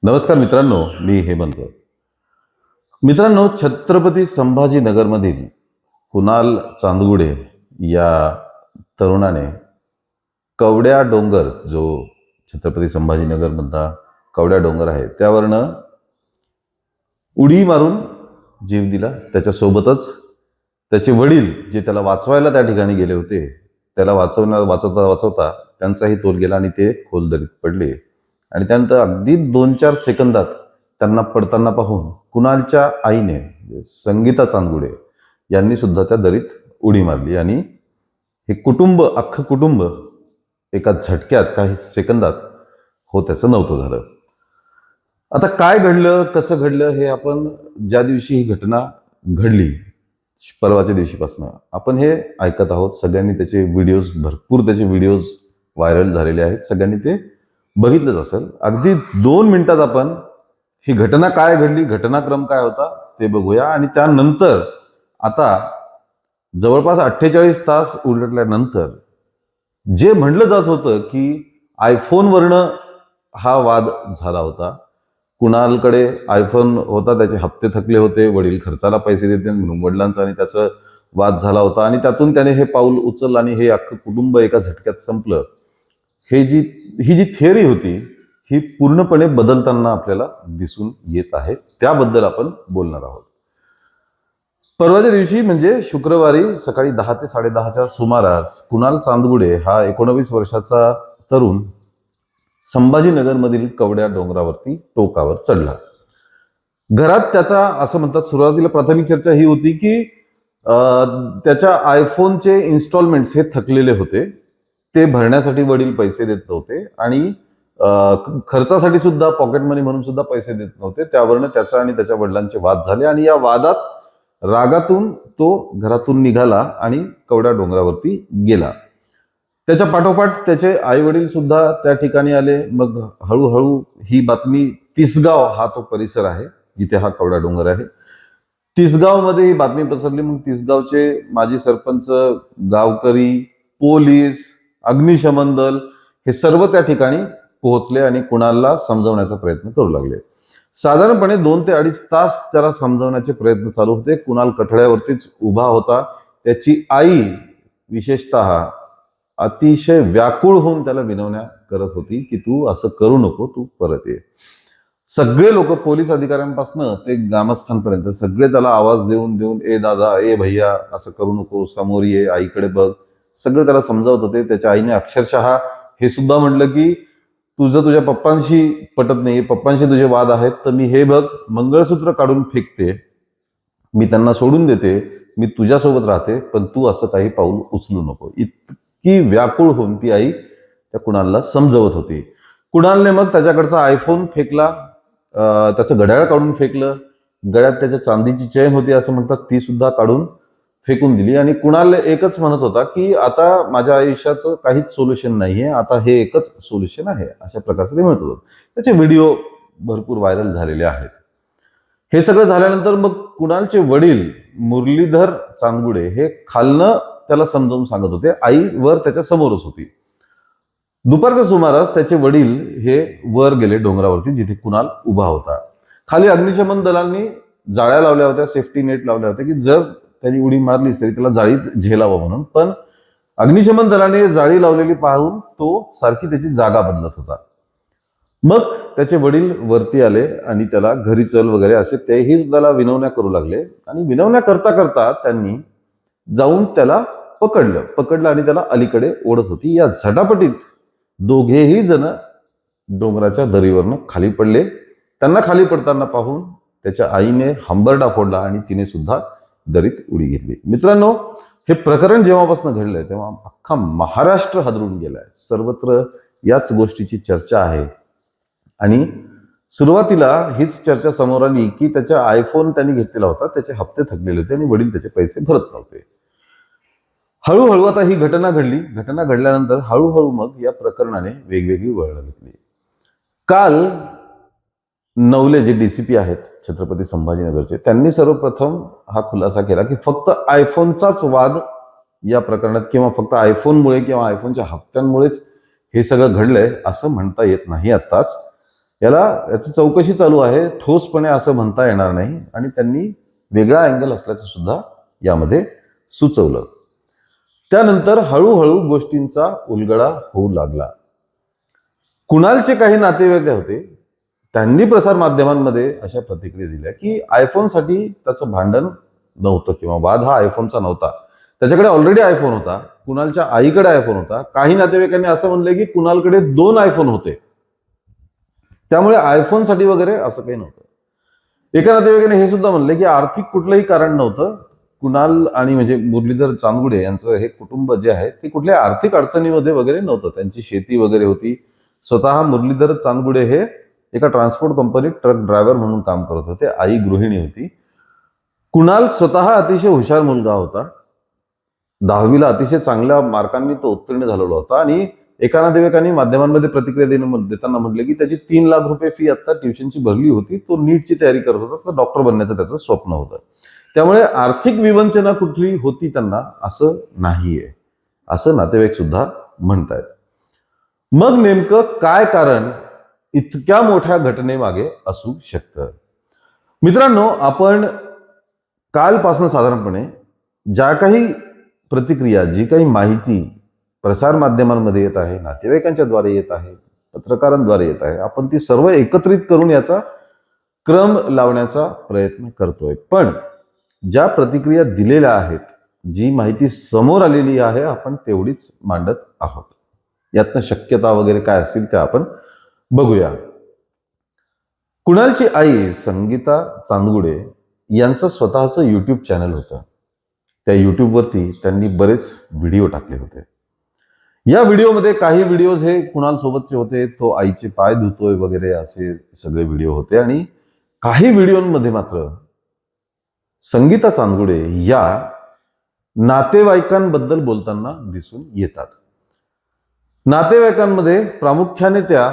नमस्कार मित्रांनो, मी हेमंत. मित्रांनो, छत्रपती संभाजीनगरमधील कुणाल चांदगुडे या तरुणाने कवड्या डोंगर, जो छत्रपती संभाजीनगरमधला कवड्या डोंगर आहे, त्यावरनं उडी मारून जीव दिला. त्याच्यासोबतच त्याचे वडील, जे त्याला वाचवायला त्या ठिकाणी गेले होते, त्याला वाचवता वाचवता त्यांचाही तोल गेला आणि ते खोल दरीत पडले. आणि त्यानंतर अगदी 2-4 सेकंदात त्यांना पडताना पाहून कुणालच्या आईने, संगीता चांदगुडे यांनी सुद्धा त्या दरीत उडी मारली आणि हे कुटुंब, अख्खं कुटुंब एका झटक्यात काही सेकंदात त्याचं नव्हतं झालं. आता काय घडलं, कसं घडलं, हे आपण ज्या दिवशी ही घटना घडली, परवाच्या दिवशीपासून आपण हे ऐकत आहोत. सगळ्यांनी त्याचे व्हिडिओज, भरपूर त्याचे व्हिडिओज व्हायरल झालेले आहेत. सगळ्यांनी ते बघितलंच असेल. अगदी 2 मिनिटात आपण ही घटना काय घडली, घटनाक्रम काय होता ते बघूया. आणि त्यानंतर आता जवळपास 48 तास उलटल्यानंतर जे म्हणलं जात होतं की आयफोनवरनं हा वाद झाला होता. कुणालकडे आयफोन होता, त्याचे हप्ते थकले होते, वडील खर्चाला पैसे देते म्हणून वडिलांचा आणि त्याचा वाद झाला होता. आणि त्यातून त्याने हे पाऊल उचललं आणि हे अख्खं कुटुंब एका झटक्यात संपलं. ही जी थिअरी होती, ही पूर्णपणे बदलताना आपल्याला दिसून येत आहे. त्याबद्दल आपण बोलणार आहोत. परवाच्या दिवशी म्हणजे शुक्रवारी सकाळी 10 ते 10:30च्या सुमारास कुणाल चांदगुडे हा 19 वर्षाचा तरुण संभाजीनगरमधील कवड्या डोंगरावरती टोकावर चढला. घरात त्याचा, असं म्हणतात, सुरुवातीला प्राथमिक चर्चा ही होती की त्याच्या आयफोनचे इन्स्टॉलमेंट्स हे थकलेले होते, ते भरण्यासाठी वडील पैसे देत नव्हते आणि खर्चासाठी सुद्धा पॉकेट मनी म्हणून सुद्धा पैसे देत नव्हते. त्यावरनं त्याचा आणि त्याच्या वडिलांचे वाद झाले आणि या वादात रागातून तो घरातून निघाला आणि कवड्या डोंगरावरती गेला. त्याच्या पाठोपाठ त्याचे आई वडील सुद्धा त्या ठिकाणी आले. मग हळूहळू ही बातमी, तिसगाव हा तो परिसर आहे जिथे हा कवडा डोंगर आहे, तिसगाव मध्ये ही बातमी पसरली. मग तिसगावचे माजी सरपंच, गावकरी, पोलीस, अग्निशमन दल हे सर्व त्या ठिकाणी पोहोचले आणि कुणालला समजवण्याचा प्रयत्न करू लागले. साधारणपणे 2 ते 2.5 तास त्याला समजवण्याचे प्रयत्न चालू होते. कुणाल कठड्यावरतीच उभा होता. त्याची आई विशेषतः अतिशय व्याकुळ होऊन त्याला विनवण्या करत होती की तू असं करू नको, तू परत ये. सगळे लोक, पोलीस अधिकाऱ्यांपासून ते ग्रामस्थांपर्यंत, सगळे त्याला आवाज देऊन देऊन, ए दादा, ए भैया, असं करू नको, समोर ये, आईकडे बघ, सगळं त्याला समजावत होते. त्याच्या आईने अक्षरशः हे सुद्धा म्हटलं की तुझं तुझ्या पप्पांशी पटत नाही, पप्पांशी तुझे वाद आहेत, तर मी हे बघ, मंगळसूत्र काढून फेकते, मी त्यांना सोडून देते, मी तुझ्यासोबत राहते, पण तू असं काही पाऊल उचलू नको. इतकी व्याकुळ होऊन ती आई त्या कुणालला समजवत होती. कुणालने मग त्याच्याकडचा आयफोन फेकला, त्याचं घड्याळ काढून फेकलं, गळ्यात त्याच्या चांदीची चेन होती असं म्हणतात, ती सुद्धा काढून फेकून दिली. आणि कुणाल एकच म्हणत होता की आता माझ्या आयुष्याचं काहीच सोल्युशन नाहीये, आता हे एकच सोल्युशन आहे, अशा प्रकारचं ते म्हणत होतं. त्याचे व्हिडिओ भरपूर व्हायरल झालेले आहेत. हे सगळं झाल्यानंतर मग कुणालचे वडील मुरलीधर चांदगुडे हे खालनं त्याला समजावून सांगत होते. आई वर त्याच्या समोरच होती. दुपारच्या सुमारास त्याचे वडील हे वर गेले डोंगरावरती जिथे कुणाल उभा होता. खाली अग्निशमन दलांनी जाळ्या लावल्या होत्या, सेफ्टी नेट लावल्या होत्या की जर त्यांनी उडी मारली तरी त्याला जाळीत झेलावं म्हणून. पण अग्निशमन दलाने जाळी लावलेली पाहून तो सारखी त्याची जागा बदलत होता. मग त्याचे वडील वरती आले आणि त्याला घरी चल वगैरे असे तेही त्याला विनवण्या करू लागले. आणि विनवण्या करता करता त्यांनी जाऊन त्याला पकडलं आणि त्याला अलीकडे ओढत होती. या झटापटीत दोघेही जण डोंगराच्या दरीवरनं खाली पडले. त्यांना खाली पडताना पाहून त्याच्या आईने हंबरडा फोडला आणि तिने सुद्धा दरीत उडी घेतली. मित्रांनो, हे प्रकरण जेव्हापासून घडलंय तेव्हा अख्खा महाराष्ट्र हादरून गेलाय. सर्वत्र याच गोष्टीची चर्चा आहे. आणि सुरुवातीला हीच चर्चा समोर आली की त्याचा आयफोन त्यांनी घेतलेला होता, त्याचे हप्ते थकलेले होते आणि वडील त्याचे पैसे भरत नव्हते. हळूहळू आता ही घटना घडली. घटना घडल्यानंतर हळूहळू मग या प्रकरणाने वेगवेगळी वळणं घेतली. काल नवले, जे डीसीपी आहेत छत्रपती संभाजीनगरचे, त्यांनी सर्वप्रथम हा खुलासा केला की फक्त आयफोनचाच वाद या प्रकरणात, किंवा फक्त आयफोनमुळे किंवा आयफोनच्या हप्त्यांमुळेच हे सगळं घडलंय असं म्हणता येत नाही आत्ताच. याची चौकशी चालू आहे, ठोसपणे असं म्हणता येणार नाही, आणि त्यांनी वेगळा अँगल असल्याचं सुद्धा यामध्ये सुचवलं. त्यानंतर हळूहळू गोष्टींचा उलगडा होऊ लागला. कुणालचे काही नातेवाईक होते, त्यांनी प्रसार माध्यमांमध्ये अशा प्रतिक्रिया दिल्या की आयफोनसाठी त्याचं भांडण नव्हतं किंवा वाद हा आयफोनचा नव्हता. त्याच्याकडे ऑलरेडी आयफोन होता, कुणालच्या आईकडे आयफोन होता. काही नातेवाईकांनी असं म्हणलंय की कुणालकडे 2 आयफोन होते, त्यामुळे आयफोनसाठी वगैरे असं काही नव्हतं. एका नातेवाईकाने हे सुद्धा म्हणले की आर्थिक कुठलंही कारण नव्हतं. कुणाल आणि म्हणजे मुरलीधर चांदगुडे यांचं हे कुटुंब जे आहे ते कुठल्या आर्थिक अडचणीमध्ये वगैरे नव्हतं. त्यांची शेती वगैरे होती. स्वतः मुरलीधर चांदगुडे हे एका ट्रान्सपोर्ट कंपनीत ट्रक ड्रायव्हर म्हणून काम करत होते. आई गृहिणी होती. कुणाल स्वतः अतिशय हुशार मुलगा होता. 10वीला अतिशय चांगल्या मार्कांनी तो उत्तीर्ण झालेला होता, आणि एका नातेवाईकांनी माध्यमांमध्ये प्रतिक्रिया देताना म्हटले की त्याची 3 लाख रुपये फी आता ट्युशनची भरली होती. तो नीटची तयारी करत होता, तर डॉक्टर बनण्याचं त्याचं स्वप्न होतं. त्यामुळे आर्थिक विवंचना कुठली होती त्यांना असं नाहीये, असं नातेवाईक सुद्धा म्हणतायत. मग नेमकं काय कारण इतक्या मोठ्या घटनेमागे असू शकतं? मित्रांनो, आपण कालपासून साधारणपणे ज्या काही प्रतिक्रिया, जी काही माहिती प्रसार माध्यमांमध्ये येत आहे, नातेवाईकांच्या द्वारे येत आहे, पत्रकारांद्वारे येत आहे, आपण ती सर्व एकत्रित करून याचा क्रम लावण्याचा प्रयत्न करतोय. पण ज्या प्रतिक्रिया दिलेल्या आहेत, जी माहिती समोर आलेली आहे, आपण तेवढीच मांडत आहोत. यातनं शक्यता वगैरे काय असतील त्या आपण बघूया. कुणालची आई संगीता चांदगुडे यांचं स्वतःचं युट्यूब चॅनल होतं. त्या युट्यूबवरती त्यांनी बरेच व्हिडिओ टाकले होते. या व्हिडिओमध्ये काही व्हिडिओज हे कुणाल सोबतचे होते, तो आईचे पाय धुतोय वगैरे असे सगळे व्हिडिओ होते, आणि काही व्हिडिओमध्ये मात्र संगीता चांदगुडे या नातेवाईकांबद्दल बोलताना दिसून येतात. नातेवाईकांमध्ये प्रामुख्याने त्या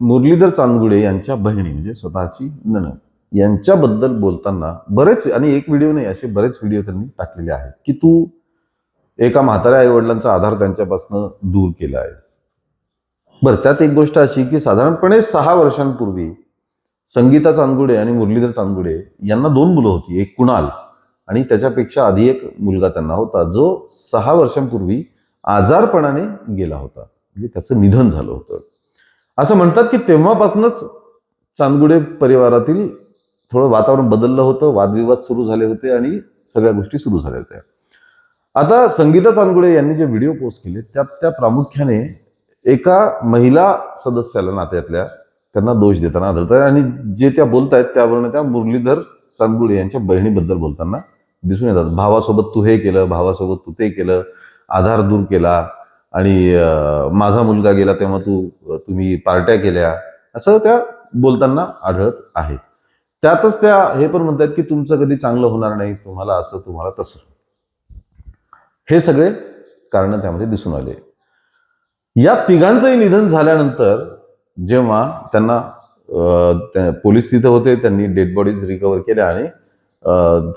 मुरलीधर चांदगुडे यांच्या बहिणी म्हणजे स्वतःची नणंद यांच्याबद्दल बोलताना बरेच, आणि एक व्हिडिओ नाही, असे बरेच व्हिडिओ त्यांनी टाकलेले आहेत की तू एका म्हाताऱ्या आई वडिलांचा आधार त्यांच्यापासून दूर केला आहेस. बरं, त्यात एक गोष्ट अशी की साधारणपणे 6 वर्षांपूर्वी संगीता चांदगुडे आणि मुरलीधर चांदगुडे यांना 2 मुलं होती. एक कुणाल, आणि त्याच्यापेक्षा आधी एक मुलगा त्यांना होता, जो 6 वर्षांपूर्वी आजारपणाने गेला होता, म्हणजे त्याचं निधन झालं होतं. असं म्हणतात की तेव्हापासूनच चांदगुडे परिवारातील थोडं वातावरण बदललं होतं, वादविवाद सुरू झाले होते, आणि सगळ्या गोष्टी सुरू झाल्या होत्या. आता संगीता चांदगुडे यांनी जे व्हिडिओ पोस्ट केले त्यात त्या प्रामुख्याने एका महिला सदस्याला नात्यातल्या त्यांना दोष देताना आढळतात, आणि जे त्या बोलतायत त्यावरून त्या मुरलीधर चांदगुडे यांच्या बहिणीबद्दल बोलताना दिसून येतात. भावासोबत तू हे केलं, भावासोबत तू ते केलं, आधार दूर केला, आणि माझा मुलगा गेला तेव्हा तुम्ही पार्ट्या केल्या, असं त्या बोलताना आढळत आहे. त्यातच त्या हे पण म्हणतात की तुमचं कधी चांगलं होणार नाही, तुम्हाला असं तुम्हाला तसं. हे सगळे कारण त्यामध्ये दिसून आले. या तिघांचंही निधन झाल्यानंतर जेव्हा त्यांना पोलीस तिथे होते, त्यांनी डेड बॉडीज रिकव्हर केल्या आणि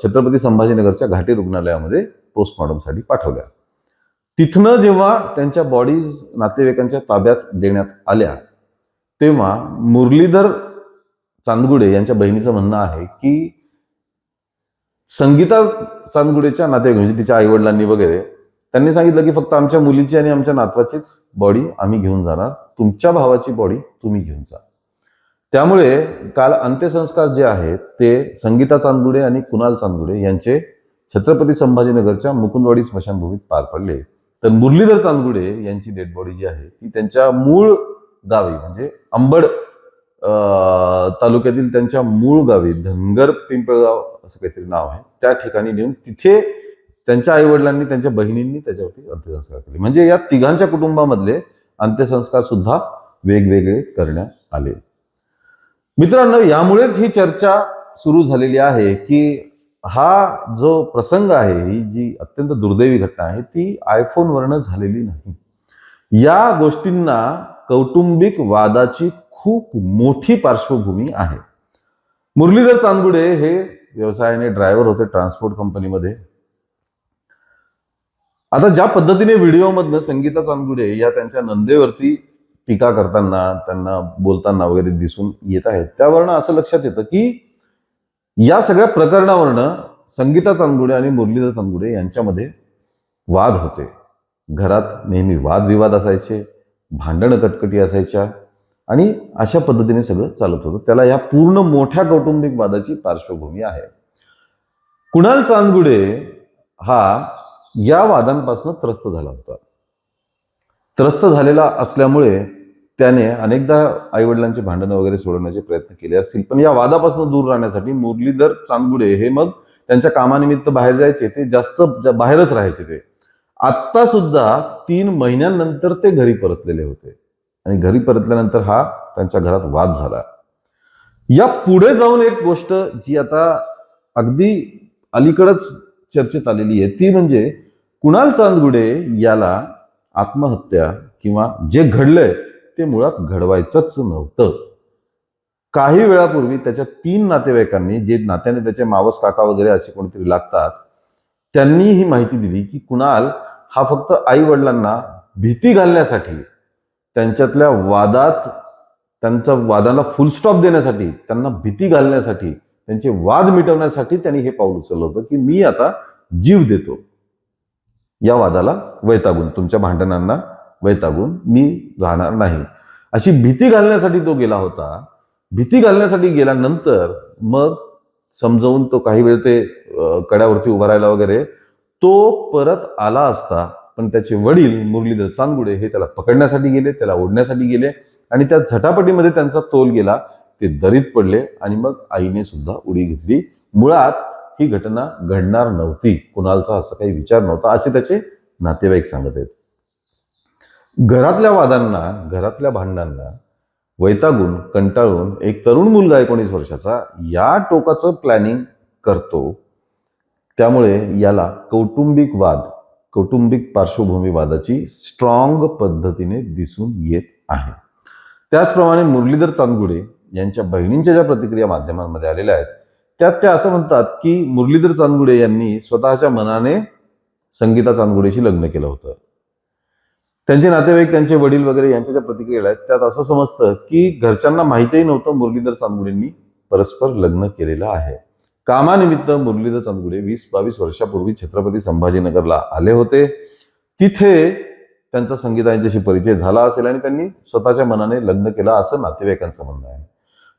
छत्रपती संभाजीनगरच्या घाटी रुग्णालयामध्ये पोस्टमॉर्टमसाठी पाठवल्या. तिथनं जेव्हा त्यांच्या बॉडीज नातेवाईकांच्या ताब्यात देण्यात आल्या तेव्हा मुरलीधर चांदगुडे यांच्या बहिणीचं म्हणणं आहे की संगीता चांदगुडेच्या नातेवाईक म्हणजे तिच्या आईवडिलांनी वगैरे त्यांनी सांगितलं की फक्त आमच्या मुलीची आणि आमच्या नातवाचीच बॉडी आम्ही घेऊन जाणार, तुमच्या भावाची बॉडी तुम्ही घेऊन जा. त्यामुळे काल अंत्यसंस्कार जे आहेत ते संगीता चांदगुडे आणि कुणाल चांदगुडे यांचे छत्रपती संभाजीनगरच्या मुकुंदवाडी स्मशानभूमीत पार पडले. तर मुरलीधर चांदगुडे यांची डेड बॉडी जी आहे ती त्यांच्या मूळ गावी म्हणजे अंबड तालुक्यातील त्यांच्या मूळ गावी धनगर पिंपळगाव असं काहीतरी नाव आहे, त्या ठिकाणी नेऊन तिथे त्यांच्या आईवडिलांनी त्यांच्या बहिणींनी त्याच्यावरती अंत्यसंस्कार केले. म्हणजे या तिघांच्या कुटुंबामधले अंत्यसंस्कार सुद्धा वेगवेगळे करण्यात आले. मित्रांनो, यामुळेच ही चर्चा सुरू झालेली आहे की हा जो प्रसंग आहे, ही जी अत्यंत दुर्दैवी घटना आहे ती आयफोनवरनं झालेली नाही. या गोष्टींना कौटुंबिक वादाची खूप मोठी पार्श्वभूमी आहे. मुरलीधर चांदगुडे हे व्यवसायाने ड्रायव्हर होते ट्रान्सपोर्ट कंपनीमध्ये. आता ज्या पद्धतीने व्हिडिओमधनं संगीता चांदगुडे या त्यांच्या नंदेवरती टीका करताना, त्यांना बोलताना वगैरे दिसून येत आहेत. त्यावरनं असं लक्षात येतं की या सगळ्या प्रकरणावरनं संगीता चांदगुडे आणि मुरलीधर चांदगुडे यांच्यामध्ये वाद होते. घरात नेहमी वादविवाद असायचे, भांडणं कटकटी असायच्या आणि अशा पद्धतीने सगळं चालत होतं. त्याला या पूर्ण मोठ्या कौटुंबिक वादाची पार्श्वभूमी आहे. कुणाल चांदगुडे हा या वादांपासून त्रस्त झाला होता. त्रस्त झालेला असल्यामुळे त्याने अनेकदा आईवडिलांची भांडणं वगैरे सोडवण्याचे प्रयत्न केले असतील, पण या वादापासून दूर राहण्यासाठी मुरलीधर चांदगुडे हे मग त्यांच्या कामानिमित्त बाहेर जायचे. ते जास्त बाहेरच राहायचे. ते आत्ता सुद्धा 3 महिन्यांनंतर ते घरी परतलेले होते आणि घरी परतल्यानंतर हा त्यांच्या घरात वाद झाला. या पुढे जाऊन एक गोष्ट जी आता अगदी अलीकडच चर्चेत आलेली आहे ती म्हणजे कुणाल चांदगुडे याला आत्महत्या किंवा जे घडलंय ते मुळात घडवायचंच नव्हतं. काही वेळापूर्वी त्याच्या 3 नातेवाईकांनी, जे नात्याने त्याचे मावस काका वगैरे असे कोणीतरी लागतात, त्यांनी ही माहिती दिली की कुणाल हा फक्त आई वडिलांना भीती घालण्यासाठी, त्यांच्यातल्या वादात, त्यांच्या वादाला फुलस्टॉप देण्यासाठी, त्यांना भीती घालण्यासाठी, त्यांचे वाद मिटवण्यासाठी त्यांनी हे पाऊल उचललं होतं की मी आता जीव देतो या वादाला वैतागून, तुमच्या भांडणांना वैतागून मी राहणार नाही, अशी भीती घालण्यासाठी तो गेला होता. भीती घालण्यासाठी गेल्यानंतर मग समजावून तो काही वेळ ते कड्यावरती उभा राहिला वगैरे, तो परत आला असता पण त्याचे वडील मुरलीधर चांदगुडे हे त्याला पकडण्यासाठी गेले, त्याला ओढण्यासाठी गेले आणि त्या झटापटीमध्ये त्यांचा तोल गेला. ते दरीत पडले आणि मग आईने सुद्धा उडी घेतली. मुळात ही घटना घडणार नव्हती, कुणालचा असं काही विचार नव्हता, असे त्याचे नातेवाईक सांगत आहेत. घरातल्या वादांना, घरातल्या भांडणांना वैतागून, कंटाळून एक तरुण मुलगा 19 वर्षाचा या टोकाचं प्लॅनिंग करतो. त्यामुळे याला कौटुंबिक वाद, कौटुंबिक पार्श्वभूमी वादाची स्ट्रॉंग पद्धतीने दिसून येत आहे. त्याचप्रमाणे मुरलीधर चांदगुडे यांच्या बहिणींच्या ज्या प्रतिक्रिया माध्यमांमध्ये आलेल्या आहेत त्यात त्या असं म्हणतात की मुरलीधर चांदगुडे यांनी स्वतःच्या मनाने संगीता चांदगुडेशी लग्न केलं होतं. त्यांचे नातेवाईक, त्यांचे वडील वगैरे यांच्या ज्या प्रतिक्रिया आहेत त्यात असं समजतं की घरच्यांना माहितीही नव्हतं मुरलीधर चांदगुडेंनी परस्पर लग्न केलेलं आहे. कामानिमित्त मुरलीधर चांदगुडे 20-22 वर्षापूर्वी छत्रपती संभाजीनगरला आले होते. तिथे त्यांचा संगीता यांच्याशी परिचय झाला असेल आणि त्यांनी स्वतःच्या मनाने लग्न केलं असं नातेवाईकांचं म्हणणं आहे.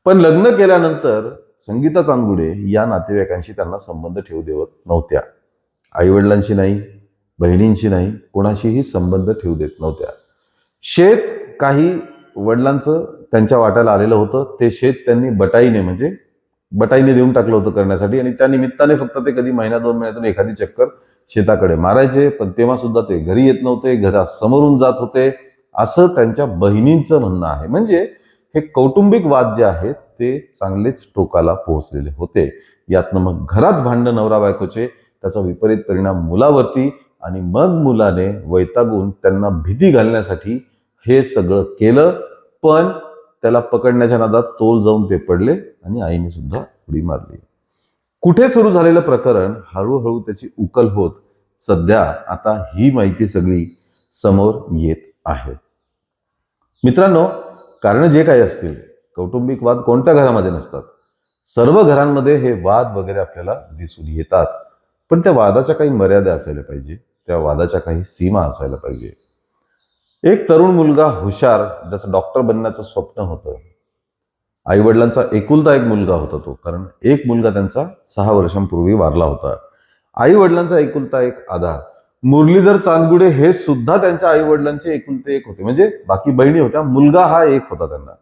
पण लग्न केल्यानंतर संगीता चांदगुडे या नातेवाईकांशी त्यांना संबंध ठेवू देत नव्हत्या. आईवडिलांशी नाही, बहिणींशी नाही, कोणाशीही संबंध ठेवू देत नव्हत्या. शेत काही वडिलांचं त्यांच्या वाट्याला आलेलं होतं, ते शेत त्यांनी बटाईने देऊन टाकलं होतं करण्यासाठी आणि त्या निमित्ताने फक्त ते कधी महिना 2 महिन्यातून एखादी चक्कर शेताकडे मारायचे, पण तेव्हा सुद्धा ते घरी येत नव्हते, घरासमोरून जात होते, असं त्यांच्या बहिणींचं म्हणणं आहे. म्हणजे हे कौटुंबिक वाद जे आहेत ते चांगलेच टोकाला पोहोचलेले होते. यातनं मग घरात भांडण नवरा बायकोचे, त्याचा विपरीत परिणाम मुलावरती आणि मग मुलाने वैतागून त्यांना भीती घालण्यासाठी हे सगळं केलं. पण त्याला पकडण्याच्या नादात तोल जाऊन ते पडले आणि आईने सुद्धा उडी मारली. कुठे सुरू झालेलं प्रकरण हळूहळू त्याची उकल होत सध्या आता ही माहिती सगळी समोर येत आहे. मित्रांनो, कारण जे काही असतील, कौटुंबिक वाद कोणत्या घरामध्ये नसतात, सर्व घरांमध्ये हे वाद वगैरे आपल्याला दिसून येतात. पण त्या वादाच्या काही मर्यादा असायला पाहिजे, त्या वादाच्या काही सीमा असायला पाहिजे. एक तरुण मुलगा हुशार, ज्याचं डॉक्टर बनण्याचं स्वप्न होतं, आई वडिलांचा एकुलता एक मुलगा होता तो, कारण एक मुलगा त्यांचा 6 वर्षांपूर्वी वारला होता. आई वडिलांचा एकुलता एक आधार. मुरलीधर चांदगुडे हे सुद्धा त्यांच्या आई वडिलांचे एकुलते एक होते, म्हणजे बाकी बहिणी होत्या, मुलगा हा एक होता. त्यांना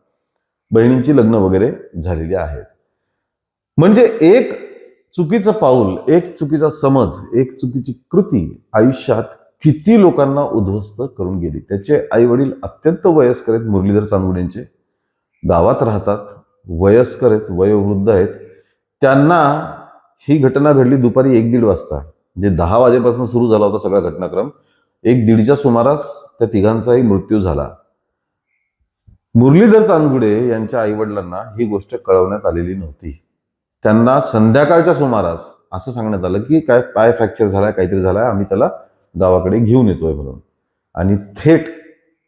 बहिणींची लग्न वगैरे झालेली आहेत. म्हणजे एक चुकीचं पाऊल, एक चुकीचा समज, एक चुकीची कृती आयुष्यात किती लोकांना उद्ध्वस्त करून गेली. त्याचे आई वडील अत्यंत वयस्कर आहेत, मुरलीधर चांदगुडेंचे, गावात राहतात, वयस्कर आहेत, वयोवृद्ध आहेत. त्यांना ही घटना घडली दुपारी 1-1:30 वाजता, म्हणजे 10 वाजेपासून सुरू झाला होता सगळा घटनाक्रम. 1-1:30च्या सुमारास त्या तिघांचाही मृत्यू झाला. मुरलीधर चांदगुडे यांच्या आई वडिलांना ही गोष्ट कळवण्यात आलेली नव्हती. त्यांना संध्याकाळच्या सुमारास असं सांगण्यात आलं की काय पाय फ्रॅक्चर झालाय, काहीतरी झालाय, आम्ही त्याला गावाकडे घेऊन येतोय म्हणून. आणि थेट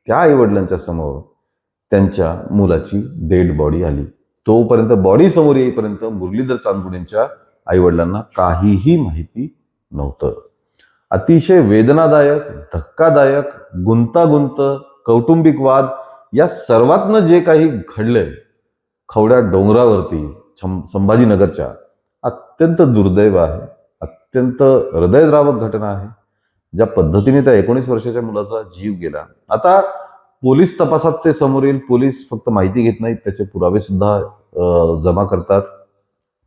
त्या आई वडिलांच्या समोर त्यांच्या मुलाची डेड बॉडी आली. तोपर्यंत बॉडी समोर येईपर्यंत मुरलीधर चांदगुडेंच्या आईवडिलांना काहीही माहिती नव्हतं. अतिशय वेदनादायक, धक्कादायक, गुंतागुंत, कौटुंबिक वाद या सर्वातनं जे काही घडलंय खवड्या डोंगरावरती संभाजीनगरच्या, अत्यंत दुर्दैव आहे, अत्यंत हृदयद्रावक घटना आहे. ज्या पद्धतीने त्या 19 वर्षाच्या मुलाचा जीव गेला. आता पोलीस तपासात ते समोर येईल. पोलीस फक्त माहिती घेत नाहीत, त्याचे पुरावे सुद्धा जमा करतात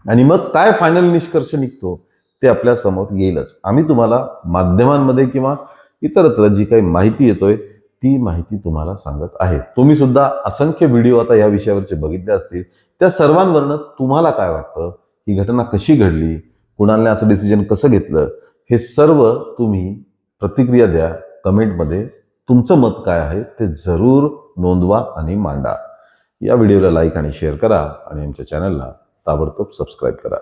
आणि मग काय फायनल निष्कर्ष निघतो ते आपल्या समोर येईलच. आम्ही तुम्हाला माध्यमांमध्ये किंवा इतरत्र जी काही माहिती येतोय ती माहिती तुम्हाला सांगत आहे. तुम्ही सुद्धा असंख्य व्हिडिओ आता या विषयावरचे बघितले असतील. त्या सर्वांवरनं तुम्हाला काय वाटतं, ही घटना कशी घडली, कुणालने असं डिसिजन कसं घेतलं, हे सर्व तुम्ही प्रतिक्रिया द्या कमेंटमध्ये. तुमचं मत काय आहे ते जरूर नोंदवा आणि मांडा. या व्हिडिओला लाईक आणि शेअर करा आणि आमच्या चॅनलला ताबडतोब सबस्क्राईब करा.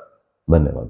धन्यवाद.